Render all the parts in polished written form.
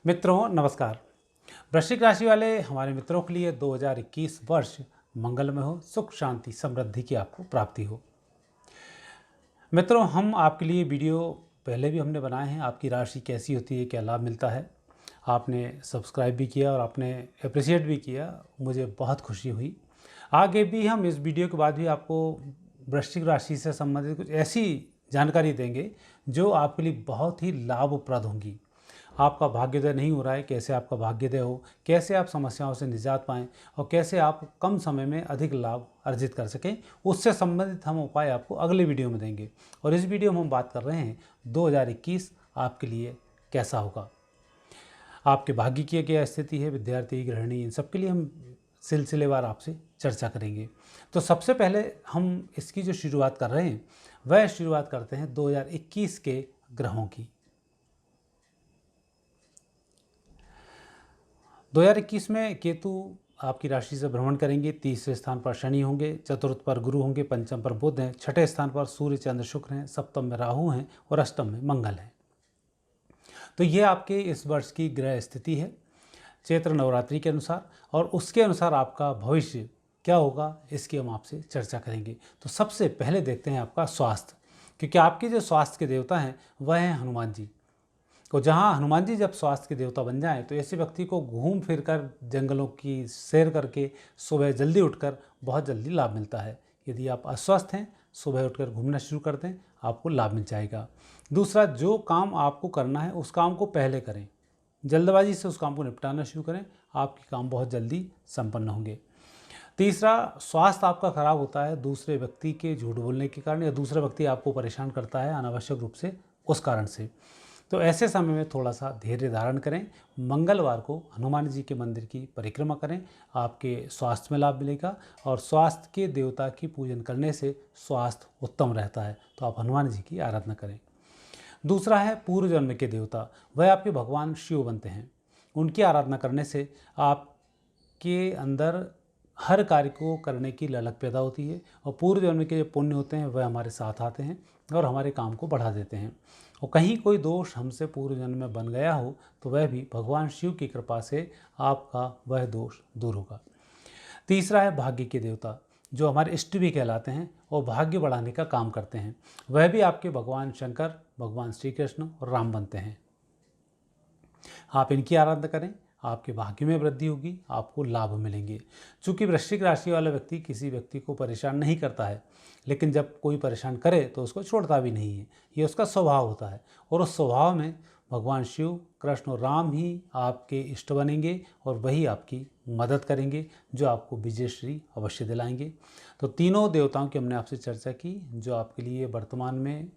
मित्रों नमस्कार। वृश्चिक राशि वाले हमारे मित्रों के लिए 2021 वर्ष मंगलमय हो, सुख शांति समृद्धि की आपको प्राप्ति हो। मित्रों, हम आपके लिए वीडियो पहले भी हमने बनाए हैं, आपकी राशि कैसी होती है, क्या लाभ मिलता है। आपने सब्सक्राइब भी किया और आपने अप्रिशिएट भी किया, मुझे बहुत खुशी हुई। आगे भी हम इस वीडियो के बाद भी आपको वृश्चिक राशि से संबंधित कुछ ऐसी जानकारी देंगे जो आपके लिए बहुत ही लाभप्रद होंगी। आपका भाग्योदय नहीं हो रहा है, कैसे आपका भाग्योदय हो, कैसे आप समस्याओं से निजात पाएं और कैसे आप कम समय में अधिक लाभ अर्जित कर सकें, उससे संबंधित हम उपाय आपको अगले वीडियो में देंगे। और इस वीडियो में हम बात कर रहे हैं 2021 आपके लिए कैसा होगा, आपके भाग्य की क्या स्थिति है, विद्यार्थी, गृहिणी, इन सब के लिए हम सिलसिलेवार आपसे चर्चा करेंगे। तो सबसे पहले हम इसकी जो शुरुआत कर रहे हैं वह शुरुआत करते हैं 2021 के ग्रहों की। 2021 में केतु आपकी राशि से भ्रमण करेंगे। तीसरे स्थान पर शनि होंगे, चतुर्थ पर गुरु होंगे, पंचम पर बुध हैं, छठे स्थान पर सूर्य चंद्र शुक्र हैं, सप्तम में राहु हैं और अष्टम में मंगल हैं। तो ये आपके इस वर्ष की ग्रह स्थिति है चैत्र नवरात्रि के अनुसार, और उसके अनुसार आपका भविष्य क्या होगा इसकी हम आपसे चर्चा करेंगे। तो सबसे पहले देखते हैं आपका स्वास्थ्य, क्योंकि आपके जो स्वास्थ्य के देवता हैं वह हैं हनुमान जी। तो जहाँ हनुमान जी जब स्वास्थ्य के देवता बन जाएं तो ऐसे व्यक्ति को घूम फिर कर जंगलों की सैर करके सुबह जल्दी उठकर बहुत जल्दी लाभ मिलता है। यदि आप अस्वस्थ हैं, सुबह उठकर घूमना शुरू कर दें, आपको लाभ मिल जाएगा। दूसरा, जो काम आपको करना है उस काम को पहले करें, जल्दबाजी से उस काम को निपटाना शुरू करें, आपके काम बहुत जल्दी संपन्न होंगे। तीसरा, स्वास्थ्य आपका खराब होता है दूसरे व्यक्ति के झूठ बोलने के कारण, या दूसरा व्यक्ति आपको परेशान करता है अनावश्यक रूप से उस कारण से। तो ऐसे समय में थोड़ा सा धैर्य धारण करें। मंगलवार को हनुमान जी के मंदिर की परिक्रमा करें, आपके स्वास्थ्य में लाभ मिलेगा, और स्वास्थ्य के देवता की पूजन करने से स्वास्थ्य उत्तम रहता है। तो आप हनुमान जी की आराधना करें। दूसरा है पूर्व जन्म के देवता, वह आपके भगवान शिव बनते हैं। उनकी आराधना करने से आपके अंदर हर कार्य को करने की ललक पैदा होती है, और पूर्व जन्म के जो पुण्य होते हैं वह हमारे साथ आते हैं और हमारे काम को बढ़ा देते हैं। और कहीं कोई दोष हमसे पूर्व जन्म में बन गया हो तो वह भी भगवान शिव की कृपा से आपका वह दोष दूर होगा। तीसरा है भाग्य के देवता, जो हमारे इष्ट भी कहलाते हैं और भाग्य बढ़ाने का काम करते हैं। वह भी आपके भगवान शंकर, भगवान श्री कृष्ण और राम बनते हैं। आप इनकी आराधना करें, आपके भाग्य में वृद्धि होगी, आपको लाभ मिलेंगे। चूँकि वृश्चिक राशि वाला व्यक्ति किसी व्यक्ति को परेशान नहीं करता है, लेकिन जब कोई परेशान करे तो उसको छोड़ता भी नहीं है, ये उसका स्वभाव होता है। और उस स्वभाव में भगवान शिव, कृष्ण और राम ही आपके इष्ट बनेंगे और वही आपकी मदद करेंगे, जो आपको विजयश्री अवश्य दिलाएंगे। तो तीनों देवताओं की हमने आपसे चर्चा की, जो आपके लिए वर्तमान में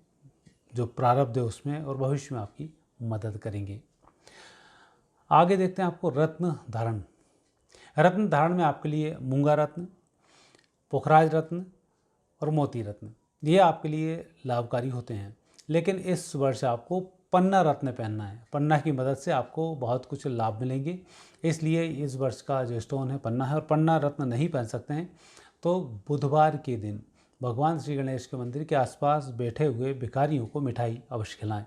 जो प्रारब्ध है उसमें और भविष्य में आपकी मदद करेंगे। आगे देखते हैं आपको रत्न धारण। रत्न धारण में आपके लिए मूंगा रत्न, पुखराज रत्न और मोती रत्न, ये आपके लिए लाभकारी होते हैं। लेकिन इस वर्ष आपको पन्ना रत्न पहनना है। पन्ना की मदद से आपको बहुत कुछ लाभ मिलेंगे, इसलिए इस वर्ष का जो स्टोन है पन्ना है। और पन्ना रत्न नहीं पहन सकते हैं तो बुधवार के दिन भगवान श्री गणेश के मंदिर के आसपास बैठे हुए भिखारियों को मिठाई अवश्य खिलाएं।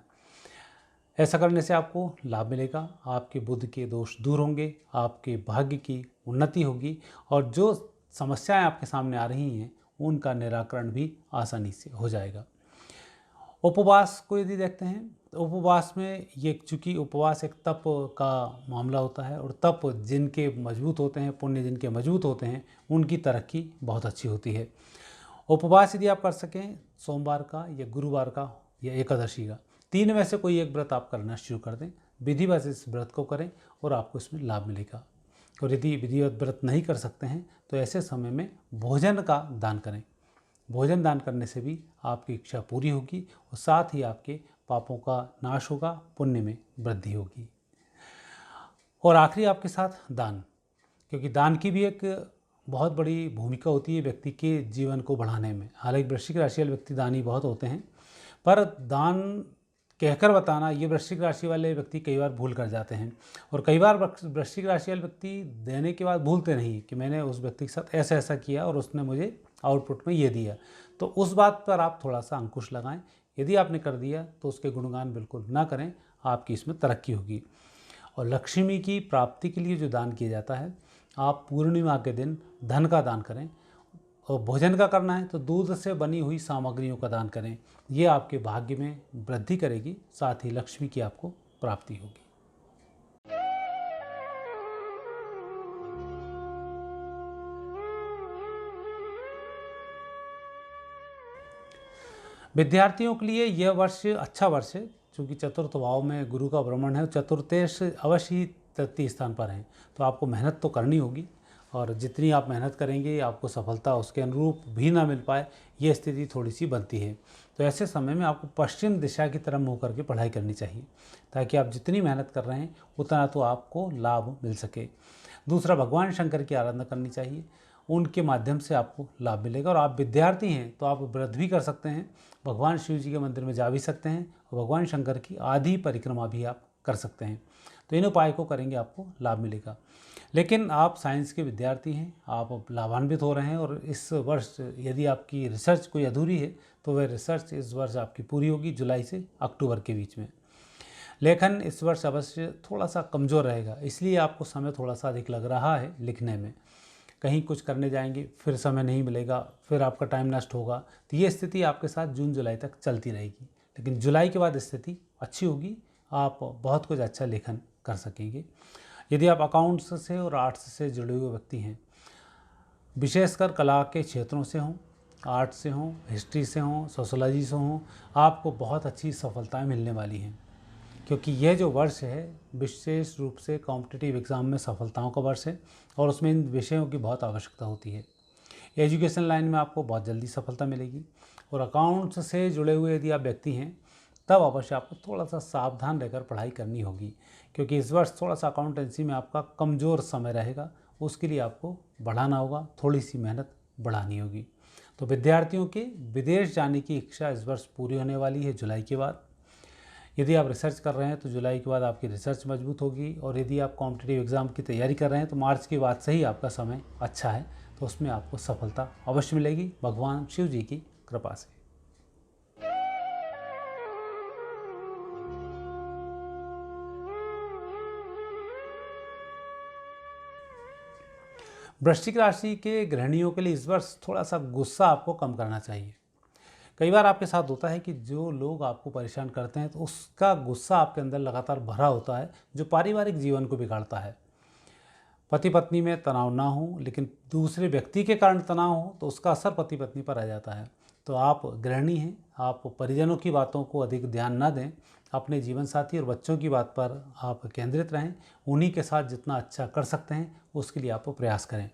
ऐसा करने से आपको लाभ मिलेगा, आपके बुध के दोष दूर होंगे, आपके भाग्य की उन्नति होगी, और जो समस्याएं आपके सामने आ रही हैं उनका निराकरण भी आसानी से हो जाएगा। उपवास को यदि देखते हैं तो उपवास में ये, चूँकि उपवास एक तप का मामला होता है, और तप जिनके मजबूत होते हैं, पुण्य जिनके मजबूत होते हैं, उनकी तरक्की बहुत अच्छी होती है। उपवास यदि आप कर सकें सोमवार का या गुरुवार का या एकादशी का, तीन में से कोई एक व्रत आप करना शुरू कर दें, विधिवत इस व्रत को करें और आपको इसमें लाभ मिलेगा। और यदि विधिवत व्रत नहीं कर सकते हैं तो ऐसे समय में भोजन का दान करें। भोजन दान करने से भी आपकी इच्छा पूरी होगी और साथ ही आपके पापों का नाश होगा, पुण्य में वृद्धि होगी। और आखिरी आपके साथ दान, क्योंकि दान की भी एक बहुत बड़ी भूमिका होती है व्यक्ति के जीवन को बढ़ाने में। हालांकि वृश्चिक राशि वाले व्यक्ति दानी बहुत होते हैं, पर दान कहकर बताना ये वृश्चिक राशि वाले व्यक्ति कई बार भूल कर जाते हैं। और कई बार वृश्चिक राशि वाले व्यक्ति देने के बाद भूलते नहीं कि मैंने उस व्यक्ति के साथ ऐसा ऐसा किया और उसने मुझे आउटपुट में ये दिया। तो उस बात पर आप थोड़ा सा अंकुश लगाएं। यदि आपने कर दिया तो उसके गुणगान बिल्कुल ना करें, आपकी इसमें तरक्की होगी। और लक्ष्मी की प्राप्ति के लिए जो दान किया जाता है, आप पूर्णिमा के दिन धन का दान करें, और भोजन का करना है तो दूध से बनी हुई सामग्रियों का दान करें। ये आपके भाग्य में वृद्धि करेगी, साथ ही लक्ष्मी की आपको प्राप्ति होगी। विद्यार्थियों के लिए यह वर्ष अच्छा वर्ष है, क्योंकि चतुर्थ भाव में गुरु का भ्रमण है। चतुर्थेश अवश्य ही तृतीय स्थान पर हैं, तो आपको मेहनत तो करनी होगी, और जितनी आप मेहनत करेंगे आपको सफलता उसके अनुरूप भी ना मिल पाए, ये स्थिति थोड़ी सी बनती है। तो ऐसे समय में आपको पश्चिम दिशा की तरफ मुँह करके पढ़ाई करनी चाहिए, ताकि आप जितनी मेहनत कर रहे हैं उतना तो आपको लाभ मिल सके। दूसरा, भगवान शंकर की आराधना करनी चाहिए, उनके माध्यम से आपको लाभ मिलेगा। और आप विद्यार्थी हैं तो आप व्रत भी कर सकते हैं, भगवान शिव जी के मंदिर में जा भी सकते हैं, और भगवान शंकर की आधी परिक्रमा भी आप कर सकते हैं। तो इन उपाय को करेंगे आपको लाभ मिलेगा। लेकिन आप साइंस के विद्यार्थी हैं, आप लाभान्वित हो रहे हैं, और इस वर्ष यदि आपकी रिसर्च कोई अधूरी है तो वह रिसर्च इस वर्ष आपकी पूरी होगी, जुलाई से अक्टूबर के बीच में। लेखन इस वर्ष अवश्य थोड़ा सा कमज़ोर रहेगा, इसलिए आपको समय थोड़ा सा अधिक लग रहा है लिखने में। कहीं कुछ करने जाएंगे फिर समय नहीं मिलेगा, फिर आपका टाइम नष्ट होगा, तो ये स्थिति आपके साथ जून जुलाई तक चलती रहेगी। लेकिन जुलाई के बाद स्थिति अच्छी होगी, आप बहुत कुछ अच्छा लेखन कर सकेंगे। यदि आप अकाउंट्स से और आर्ट्स से जुड़े हुए व्यक्ति हैं, विशेषकर कला के क्षेत्रों से हों, आर्ट से हों, हिस्ट्री से हों, सोशोलॉजी से हों, आपको बहुत अच्छी सफलताएं मिलने वाली हैं, क्योंकि यह जो वर्ष है विशेष रूप से कॉम्पिटिटिव एग्ज़ाम में सफलताओं का वर्ष है, और उसमें इन विषयों की बहुत आवश्यकता होती है। एजुकेशन लाइन में आपको बहुत जल्दी सफलता मिलेगी, और अकाउंट्स से जुड़े हुए यदि आप व्यक्ति हैं तब अवश्य आपको थोड़ा सा सावधान रहकर पढ़ाई करनी होगी, क्योंकि इस वर्ष थोड़ा सा अकाउंटेंसी में आपका कमज़ोर समय रहेगा, उसके लिए आपको बढ़ाना होगा, थोड़ी सी मेहनत बढ़ानी होगी। तो विद्यार्थियों के विदेश जाने की इच्छा इस वर्ष पूरी होने वाली है जुलाई के बाद। यदि आप रिसर्च कर रहे हैं तो जुलाई के बाद आपकी रिसर्च मजबूत होगी, और यदि आप कॉम्पिटिटिव एग्ज़ाम की तैयारी कर रहे हैं तो मार्च के बाद से ही आपका समय अच्छा है, तो उसमें आपको सफलता अवश्य मिलेगी भगवान शिव जी की कृपा से। वृश्चिक राशि के गृहिणियों के लिए इस वर्ष थोड़ा सा गुस्सा आपको कम करना चाहिए। कई बार आपके साथ होता है कि जो लोग आपको परेशान करते हैं तो उसका गुस्सा आपके अंदर लगातार भरा होता है, जो पारिवारिक जीवन को बिगाड़ता है। पति पत्नी में तनाव ना हो, लेकिन दूसरे व्यक्ति के कारण तनाव हो तो उसका असर पति पत्नी पर आ जाता है। तो आप गृहिणी हैं, आप परिजनों की बातों को अधिक ध्यान ना दें, अपने जीवन साथी और बच्चों की बात पर आप केंद्रित रहें, उन्हीं के साथ जितना अच्छा कर सकते हैं उसके लिए आप प्रयास करें।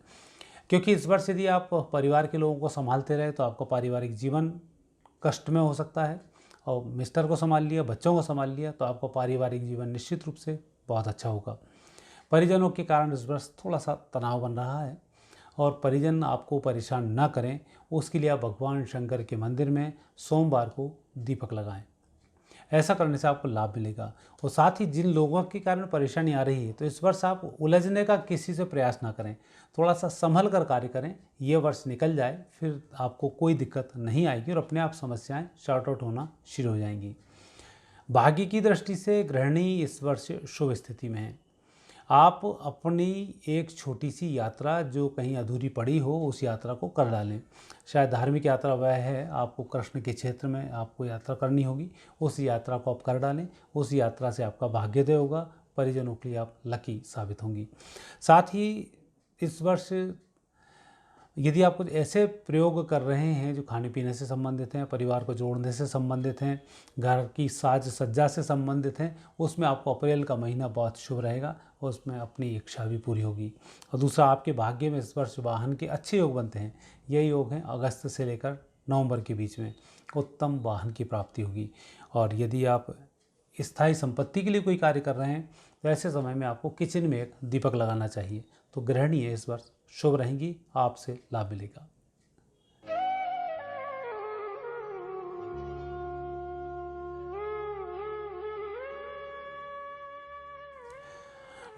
क्योंकि इस वर्ष यदि आप परिवार के लोगों को संभालते रहे तो आपका पारिवारिक जीवन कष्ट में हो सकता है, और मिस्टर को संभाल लिया, बच्चों को संभाल लिया, तो आपका पारिवारिक जीवन निश्चित रूप से बहुत अच्छा होगा। परिजनों के कारण इस वर्ष थोड़ा सा तनाव बन रहा है, और परिजन आपको परेशान ना करें उसके लिए आप भगवान शंकर के मंदिर में सोमवार को दीपक लगाएं। ऐसा करने से आपको लाभ मिलेगा। और साथ ही जिन लोगों के कारण परेशानी आ रही है तो इस वर्ष आप उलझने का किसी से प्रयास ना करें, थोड़ा सा संभल कर कार्य करें। ये वर्ष निकल जाए फिर आपको कोई दिक्कत नहीं आएगी, और अपने आप समस्याएं शॉर्ट आउट होना शुरू हो जाएंगी। भाग्य की दृष्टि से गृहिणी इस वर्ष शुभ स्थिति में है। आप अपनी एक छोटी सी यात्रा जो कहीं अधूरी पड़ी हो उस यात्रा को कर डालें। शायद धार्मिक यात्रा वह है, आपको कृष्ण के क्षेत्र में आपको यात्रा करनी होगी, उस यात्रा को आप कर डालें। उस यात्रा से आपका भाग्योदय होगा, परिजनों के लिए आप लकी साबित होंगी। साथ ही इस वर्ष यदि आप कुछ ऐसे प्रयोग कर रहे हैं जो खाने पीने से संबंधित हैं, परिवार को जोड़ने से संबंधित हैं, घर की साज सज्जा से संबंधित हैं, उसमें आपको अप्रैल का महीना बहुत शुभ रहेगा, और उसमें अपनी इच्छा भी पूरी होगी। और दूसरा, आपके भाग्य में इस वर्ष वाहन के अच्छे योग बनते हैं। ये योग हैं अगस्त से लेकर नवंबर के बीच में उत्तम वाहन की प्राप्ति होगी। और यदि आप स्थायी संपत्ति के लिए कोई कार्य कर रहे हैं तो ऐसे समय में आपको किचन में एक दीपक लगाना चाहिए। तो गृहिणी है इस वर्ष शुभ रहेंगी, आपसे लाभ मिलेगा।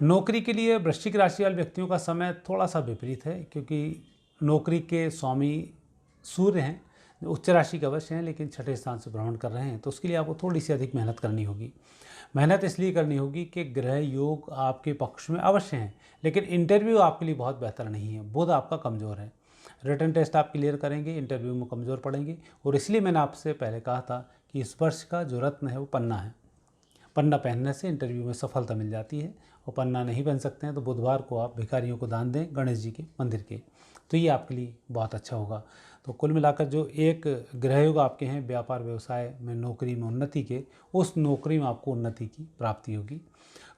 नौकरी के लिए वृश्चिक राशि वाले व्यक्तियों का समय थोड़ा सा विपरीत है, क्योंकि नौकरी के स्वामी सूर्य हैं, उच्च राशि का अवश्य हैं, लेकिन छठे स्थान से भ्रमण कर रहे हैं, तो उसके लिए आपको थोड़ी सी अधिक मेहनत करनी होगी। मेहनत इसलिए करनी होगी कि ग्रह योग आपके पक्ष में अवश्य हैं, लेकिन इंटरव्यू आपके लिए बहुत बेहतर नहीं है। बुध आपका कमज़ोर है। रिटन टेस्ट आप क्लियर करेंगे, इंटरव्यू में कमज़ोर पड़ेंगे। और इसलिए मैंने आपसे पहले कहा था कि इस वर्ष का जो रत्न है वो पन्ना है। पन्ना पहनने से इंटरव्यू में सफलता मिल जाती है। और पन्ना नहीं पहन सकते हैं तो बुधवार को आप भिखारियों को दान दें, गणेश जी के मंदिर के, तो ये आपके लिए बहुत अच्छा होगा। तो कुल मिलाकर जो एक ग्रह योग आपके हैं व्यापार व्यवसाय में, नौकरी में उन्नति के, उस नौकरी में आपको उन्नति की प्राप्ति होगी।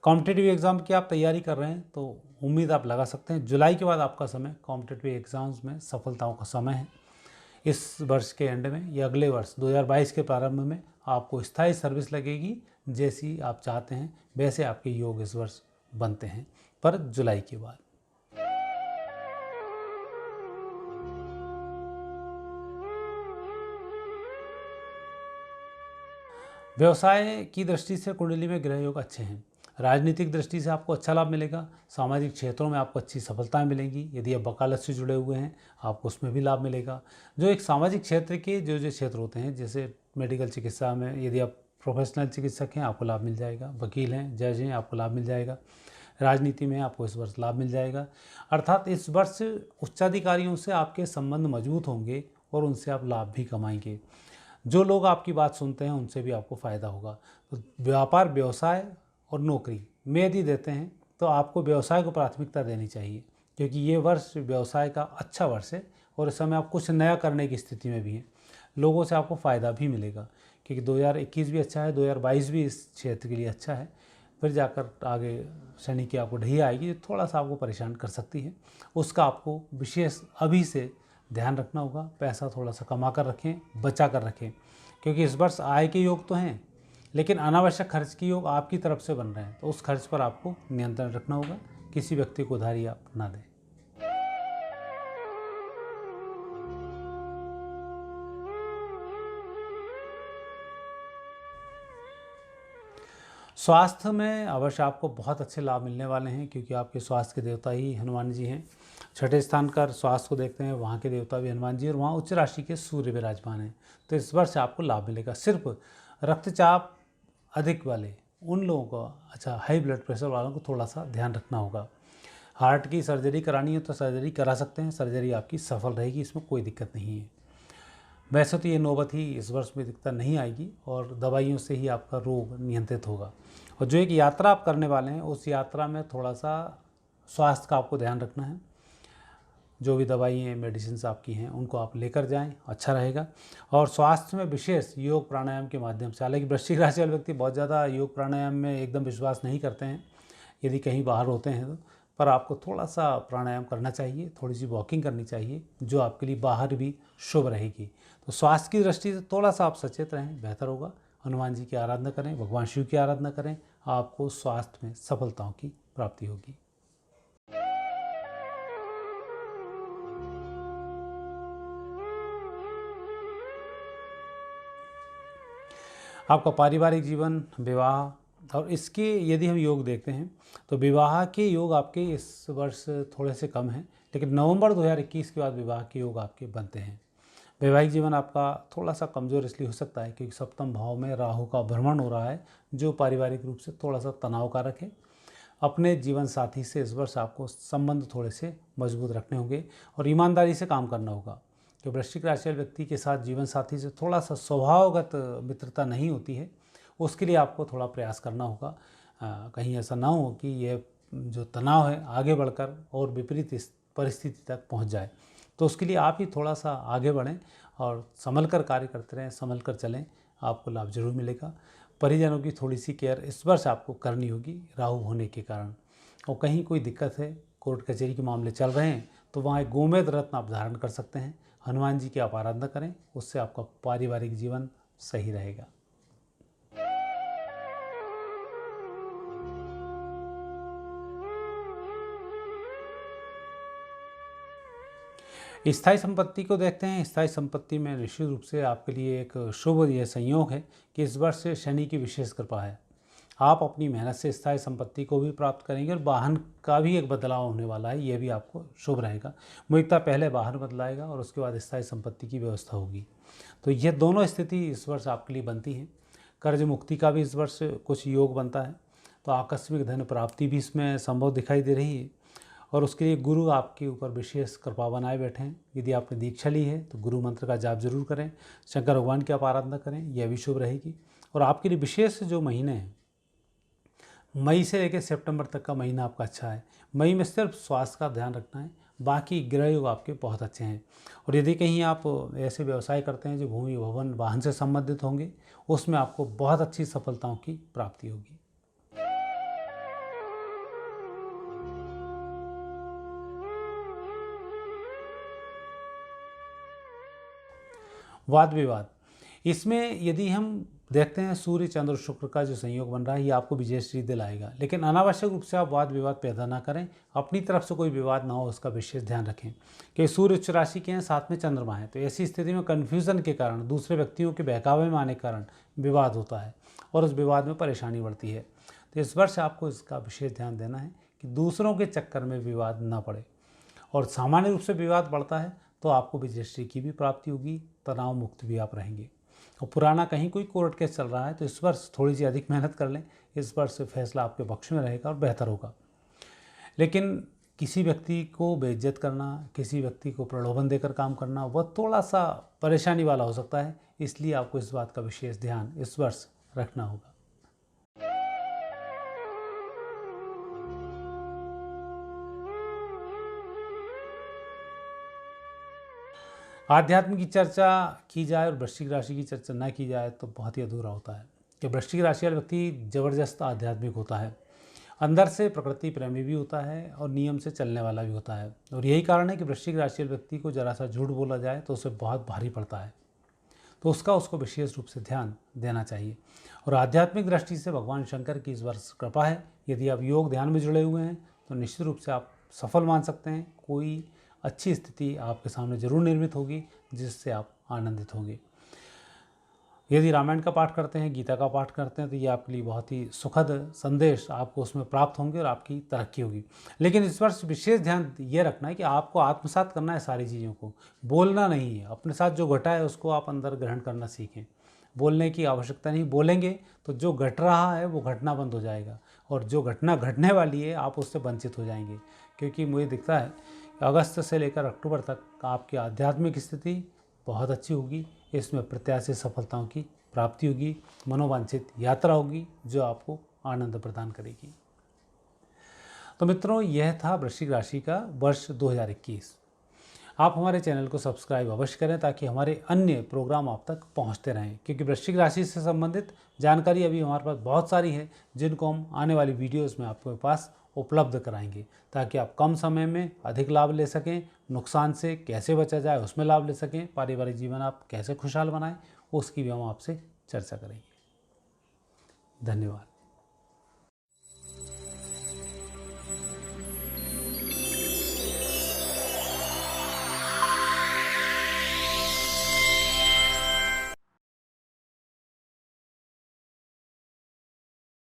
कॉम्पिटिटिव एग्ज़ाम की आप तैयारी कर रहे हैं तो उम्मीद आप लगा सकते हैं। जुलाई के बाद आपका समय कॉम्पिटिटिव एग्ज़ाम्स में सफलताओं का समय है। इस वर्ष के एंड में या अगले वर्ष 2022 के प्रारंभ में आपको स्थायी सर्विस लगेगी। जैसी आप चाहते हैं वैसे आपके योग इस वर्ष बनते हैं, पर जुलाई के बाद। व्यवसाय की दृष्टि से कुंडली में ग्रह योग अच्छे हैं। राजनीतिक दृष्टि से आपको अच्छा लाभ मिलेगा। सामाजिक क्षेत्रों में आपको अच्छी सफलताएं मिलेंगी। यदि आप वकालत से जुड़े हुए हैं आपको उसमें भी लाभ मिलेगा। जो एक सामाजिक क्षेत्र के जो क्षेत्र होते हैं, जैसे मेडिकल चिकित्सा में यदि आप प्रोफेशनल चिकित्सक हैं आपको लाभ मिल जाएगा। वकील हैं, जज हैं, आपको लाभ मिल जाएगा। राजनीति में आपको इस वर्ष लाभ मिल जाएगा। अर्थात इस वर्ष उच्चाधिकारियों से आपके संबंध मजबूत होंगे और उनसे आप लाभ भी कमाएंगे। जो लोग आपकी बात सुनते हैं उनसे भी आपको फ़ायदा होगा। तो व्यापार व्यवसाय और नौकरी में यदि देते हैं तो आपको व्यवसाय को प्राथमिकता देनी चाहिए, क्योंकि ये वर्ष व्यवसाय का अच्छा वर्ष है और इस समय आप कुछ नया करने की स्थिति में भी हैं। लोगों से आपको फ़ायदा भी मिलेगा, क्योंकि 2021 भी अच्छा है, 2022 भी इस क्षेत्र के लिए अच्छा है। फिर जाकर आगे शनि की आपको ढैया आएगी जो थोड़ा सा आपको परेशान कर सकती है। उसका आपको विशेष अभी से ध्यान रखना होगा। पैसा थोड़ा सा कमा कर रखें, बचा कर रखें, क्योंकि इस वर्ष आय के योग तो हैं लेकिन अनावश्यक खर्च के योग आपकी तरफ से बन रहे हैं, तो उस खर्च पर आपको नियंत्रण रखना होगा। किसी व्यक्ति को उधारी आप ना दें। स्वास्थ्य में अवश्य आपको बहुत अच्छे लाभ मिलने वाले हैं, क्योंकि आपके स्वास्थ्य के देवता ही हनुमान जी हैं। छठे स्थान का स्वास्थ्य को देखते हैं, वहाँ के देवता भी हनुमान जी और वहाँ उच्च राशि के सूर्य विराजमान हैं। तो इस वर्ष आपको लाभ मिलेगा। सिर्फ रक्तचाप अधिक वाले उन लोगों को, हाई ब्लड प्रेशर वालों को थोड़ा सा ध्यान रखना होगा। हार्ट की सर्जरी करानी है तो सर्जरी करा सकते हैं, सर्जरी आपकी सफल रहेगी, इसमें कोई दिक्कत नहीं है। वैसे तो ये नौबत ही इस वर्ष में दिक्कत नहीं आएगी और दवाइयों से ही आपका रोग नियंत्रित होगा। और जो एक यात्रा आप करने वाले हैं उस यात्रा में थोड़ा सा स्वास्थ्य का आपको ध्यान रखना है। जो भी दवाइयाँ मेडिसिन आपकी हैं उनको आप लेकर जाएं, अच्छा रहेगा। और स्वास्थ्य में विशेष योग प्राणायाम के माध्यम से, हालांकि वृश्चिक राशि वाले व्यक्ति बहुत ज़्यादा योग प्राणायाम में एकदम विश्वास नहीं करते हैं यदि कहीं बाहर होते हैं तो, पर आपको थोड़ा सा प्राणायाम करना चाहिए, थोड़ी सी वॉकिंग करनी चाहिए जो आपके लिए बाहर भी शुभ रहेगी। तो स्वास्थ्य की दृष्टि से थोड़ा सा आप सचेत रहें, बेहतर होगा। हनुमान जी की आराधना करें, भगवान शिव की आराधना करें, आपको स्वास्थ्य में सफलताओं की प्राप्ति होगी। आपका पारिवारिक जीवन, विवाह और इसके यदि हम योग देखते हैं तो विवाह के योग आपके इस वर्ष थोड़े से कम हैं, लेकिन नवंबर 2021 के बाद विवाह के योग आपके बनते हैं। वैवाहिक जीवन आपका थोड़ा सा कमज़ोर इसलिए हो सकता है क्योंकि सप्तम भाव में राहु का भ्रमण हो रहा है, जो पारिवारिक रूप से थोड़ा सा तनाव कारक है। अपने जीवन साथी से इस वर्ष आपको संबंध थोड़े से मजबूत रखने होंगे और ईमानदारी से काम करना होगा। तो वृश्चिक राशि वाले व्यक्ति के साथ जीवन साथी से थोड़ा सा स्वभावगत मित्रता नहीं होती है, उसके लिए आपको थोड़ा प्रयास करना होगा। कहीं ऐसा ना हो कि यह जो तनाव है आगे बढ़कर और विपरीत इस परिस्थिति तक पहुंच जाए। तो उसके लिए आप ही थोड़ा सा आगे बढ़ें और संभल कर कार्य करते रहें, संभल कर चलें, आपको लाभ जरूर मिलेगा। परिजनों की थोड़ी सी केयर इस वर्ष आपको करनी होगी राहु होने के कारण। और कहीं कोई दिक्कत है, कोर्ट कचहरी के मामले चल रहे हैं तो वहाँ एक गोमेद रत्न आप धारण कर सकते हैं। हनुमान जी की आप आराधना करें, उससे आपका पारिवारिक जीवन सही रहेगा। स्थायी संपत्ति को देखते हैं। स्थायी संपत्ति में निश्चित रूप से आपके लिए एक शुभ यह संयोग है कि इस वर्ष से शनि की विशेष कृपा है। आप अपनी मेहनत से स्थायी संपत्ति को भी प्राप्त करेंगे और वाहन का भी एक बदलाव होने वाला है, यह भी आपको शुभ रहेगा। मुझे पहले वाहन बदलाएगा और उसके बाद स्थायी संपत्ति की व्यवस्था होगी। तो ये दोनों स्थिति इस वर्ष आपके लिए बनती हैं। कर्ज मुक्ति का भी इस वर्ष कुछ योग बनता है, तो आकस्मिक धन प्राप्ति भी इसमें संभव दिखाई दे रही है। और उसके लिए गुरु आपके ऊपर विशेष कृपा बनाए बैठे हैं। यदि आपने दीक्षा ली है तो गुरु मंत्र का जाप जरूर करें, शंकर भगवान की आप आराधना करें, यह भी शुभ रहेगी। और आपके लिए विशेष जो महीने हैं, मई से लेकर सितंबर तक का महीना आपका अच्छा है। मई में सिर्फ स्वास्थ्य का ध्यान रखना है, बाकी ग्रह योग आपके बहुत अच्छे हैं। और यदि कहीं आप ऐसे व्यवसाय करते हैं जो भूमि भवन वाहन से संबंधित होंगे, उसमें आपको बहुत अच्छी सफलताओं की प्राप्ति होगी। वाद विवाद, इसमें यदि हम देखते हैं सूर्य चंद्र शुक्र का जो संयोग बन रहा है, ये आपको विजयश्री दिलाएगा, लेकिन अनावश्यक रूप से आप वाद विवाद पैदा ना करें। अपनी तरफ से कोई विवाद ना हो, उसका विशेष ध्यान रखें। कि सूर्य उच्च राशि के हैं, साथ में चंद्रमा है, तो ऐसी स्थिति में कन्फ्यूज़न के कारण, दूसरे व्यक्तियों के बहकावे में आने के कारण विवाद होता है और उस विवाद में परेशानी बढ़ती है। तो इस वर्ष आपको इसका विशेष ध्यान देना है कि दूसरों के चक्कर में विवाद ना पड़े। और सामान्य रूप से विवाद बढ़ता है तो आपको विजयश्री की भी प्राप्ति होगी, तनाव मुक्त भी आप रहेंगे। और पुराना कहीं कोई कोर्ट केस चल रहा है तो इस वर्ष थोड़ी सी अधिक मेहनत कर लें, इस वर्ष फैसला आपके पक्ष में रहेगा और बेहतर होगा। लेकिन किसी व्यक्ति को बेइज्जत करना, किसी व्यक्ति को प्रलोभन देकर काम करना, वह थोड़ा सा परेशानी वाला हो सकता है, इसलिए आपको इस बात का विशेष ध्यान इस वर्ष रखना होगा। आध्यात्म की चर्चा की जाए और वृश्चिक राशि की चर्चा न की जाए तो बहुत ही अधूरा होता है। कि वृश्चिक राशि वाला व्यक्ति जबरदस्त आध्यात्मिक होता है, अंदर से प्रकृति प्रेमी भी होता है और नियम से चलने वाला भी होता है। और यही कारण है कि वृश्चिक राशि वाले व्यक्ति को जरा सा झूठ बोला जाए तो उसे बहुत भारी पड़ता है, तो उसको विशेष रूप से ध्यान देना चाहिए। और आध्यात्मिक दृष्टि से भगवान शंकर की इस वर्ष कृपा है। यदि आप योग ध्यान में जुड़े हुए हैं तो निश्चित रूप से आप सफल मान सकते हैं। कोई अच्छी स्थिति आपके सामने जरूर निर्मित होगी जिससे आप आनंदित होंगे। यदि रामायण का पाठ करते हैं, गीता का पाठ करते हैं, तो ये आपके लिए बहुत ही सुखद संदेश आपको उसमें प्राप्त होंगे और आपकी तरक्की होगी। लेकिन इस वर्ष विशेष ध्यान ये रखना है कि आपको आत्मसात करना है सारी चीज़ों को, बोलना नहीं है। अपने साथ जो घटा है उसको आप अंदर ग्रहण करना सीखें। बोलने की आवश्यकता नहीं, बोलेंगे तो जो घट रहा है वो घटना बंद हो जाएगा और जो घटना घटने वाली है आप उससे वंचित हो जाएंगे। क्योंकि मुझे दिखता है अगस्त से लेकर अक्टूबर तक आपकी आध्यात्मिक स्थिति बहुत अच्छी होगी। इसमें प्रत्याशित सफलताओं की प्राप्ति होगी, मनोवांछित यात्रा होगी जो आपको आनंद प्रदान करेगी। तो मित्रों, यह था वृश्चिक राशि का वर्ष 2021। आप हमारे चैनल को सब्सक्राइब अवश्य करें ताकि हमारे अन्य प्रोग्राम आप तक पहुंचते रहें, क्योंकि वृश्चिक राशि से संबंधित जानकारी अभी हमारे पास बहुत सारी है जिनको हम आने वाली वीडियोस में आपके पास उपलब्ध कराएंगे, ताकि आप कम समय में अधिक लाभ ले सकें, नुकसान से कैसे बचा जाए उसमें लाभ ले सकें, पारिवारिक जीवन आप कैसे खुशहाल बनाएं उसकी भी हम आपसे चर्चा करेंगे। धन्यवाद।